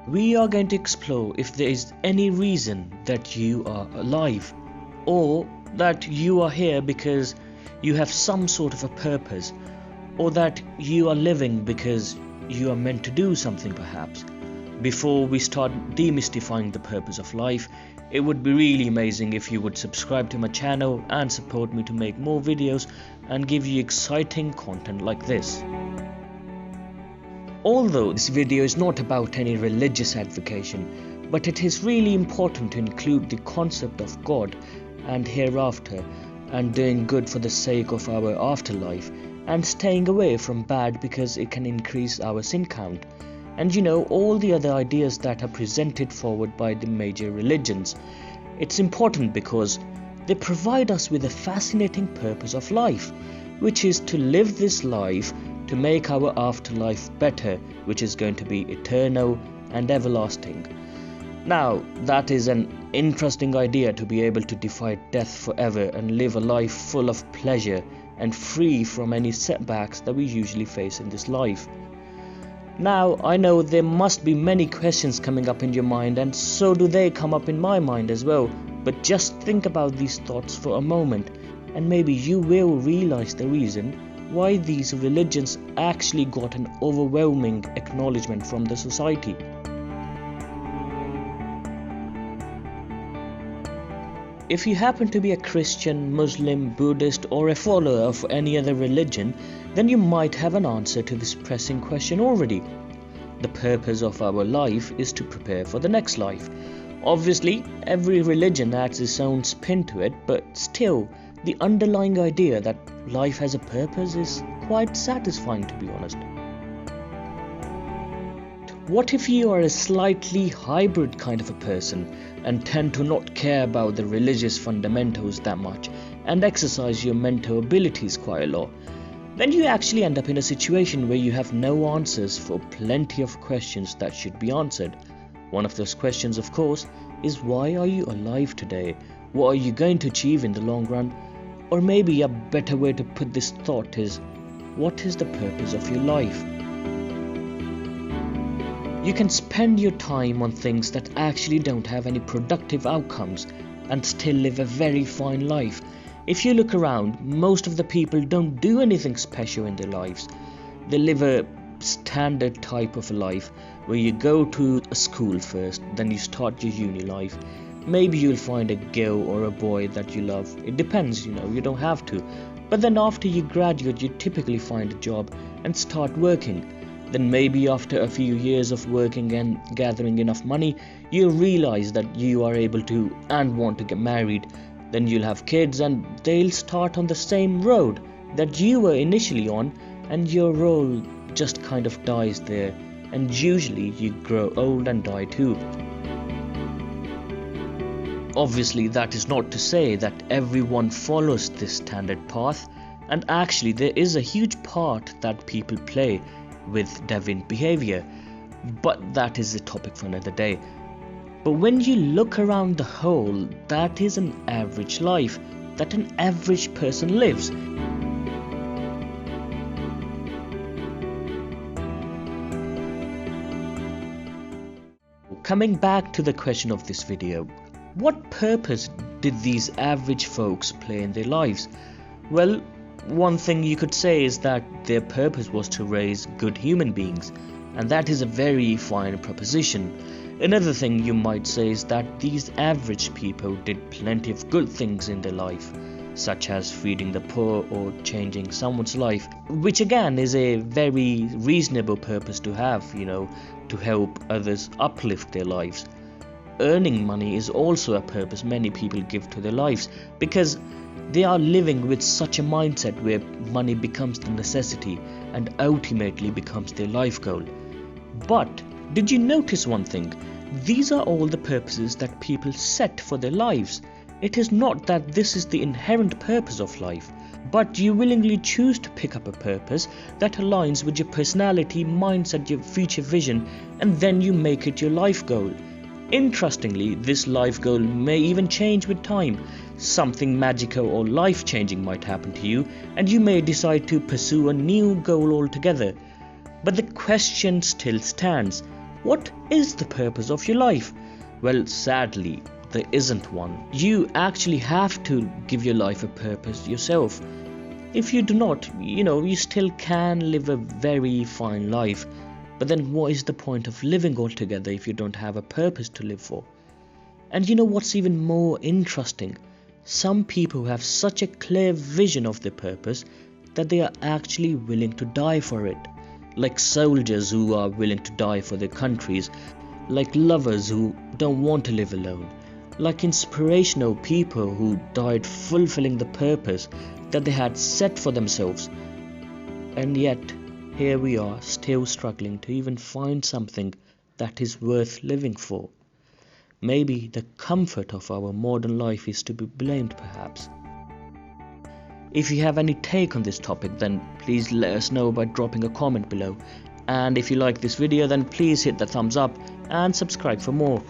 We are going to explore if there is any reason that you are alive, or that you are here because you have some sort of a purpose, or that you are living because you are meant to do something perhaps. Before we start demystifying the purpose of life, it would be really amazing if you would subscribe to my channel and support me to make more videos and give you exciting content like this. Although this video is not about any religious advocacy, but it is really important to include the concept of God and hereafter, and doing good for the sake of our afterlife, and staying away from bad because it can increase our sin count, and all the other ideas that are presented forward by the major religions. It's important because they provide us with a fascinating purpose of life, which is to live this life to make our afterlife better, which is going to be eternal and everlasting. Now, that is an interesting idea, to be able to defy death forever and live a life full of pleasure and free from any setbacks that we usually face in this life. Now, I know there must be many questions coming up in your mind, and so do they come up in my mind as well, but just think about these thoughts for a moment, and maybe you will realize the reason why these religions actually got an overwhelming acknowledgement from the society. If you happen to be a Christian, Muslim, Buddhist, or a follower of any other religion, then you might have an answer to this pressing question already. The purpose of our life is to prepare for the next life. Obviously, every religion adds its own spin to it, but still, the underlying idea that life has a purpose is quite satisfying, to be honest. What if you are a slightly hybrid kind of a person and tend to not care about the religious fundamentals that much and exercise your mental abilities quite a lot? Then you actually end up in a situation where you have no answers for plenty of questions that should be answered. One of those questions, of course, is why are you alive today? What are you going to achieve in the long run? Or maybe a better way to put this thought is, what is the purpose of your life? You can spend your time on things that actually don't have any productive outcomes and still live a very fine life. If you look around, most of the people don't do anything special in their lives. They live a standard type of a life where you go to a school first, then you start your uni life. Maybe you'll find a girl or a boy that you love. It depends, you don't have to. But then after you graduate, you typically find a job and start working. Then maybe after a few years of working and gathering enough money, you'll realize that you are able to and want to get married. Then you'll have kids and they'll start on the same road that you were initially on, and your role just kind of dies there, and usually you grow old and die too. Obviously, that is not to say that everyone follows this standard path, and actually there is a huge part that people play with deviant behavior, but that is a topic for another day. But when you look around the whole, that is an average life that an average person lives. Coming back to the question of this video, what purpose did these average folks play in their lives? Well, one thing you could say is that their purpose was to raise good human beings, and that is a very fine proposition. Another thing you might say is that these average people did plenty of good things in their life, such as feeding the poor or changing someone's life, which again is a very reasonable purpose to have, to help others uplift their lives. Earning money is also a purpose many people give to their lives, because they are living with such a mindset where money becomes the necessity and ultimately becomes their life goal. But did you notice one thing? These are all the purposes that people set for their lives. It is not that this is the inherent purpose of life, but you willingly choose to pick up a purpose that aligns with your personality, mindset, your future vision, and then you make it your life goal. Interestingly, this life goal may even change with time. Something magical or life-changing might happen to you, and you may decide to pursue a new goal altogether. But the question still stands. What is the purpose of your life? Well, sadly, there isn't one. You actually have to give your life a purpose yourself. If you do not, you still can live a very fine life. But then what is the point of living altogether if you don't have a purpose to live for? And you know what's even more interesting? Some people have such a clear vision of their purpose that they are actually willing to die for it. Like soldiers who are willing to die for their countries, like lovers who don't want to live alone, like inspirational people who died fulfilling the purpose that they had set for themselves. And yet, here we are still struggling to even find something that is worth living for. Maybe the comfort of our modern life is to be blamed, perhaps. If you have any take on this topic, then please let us know by dropping a comment below. And if you like this video, then please hit the thumbs up and subscribe for more.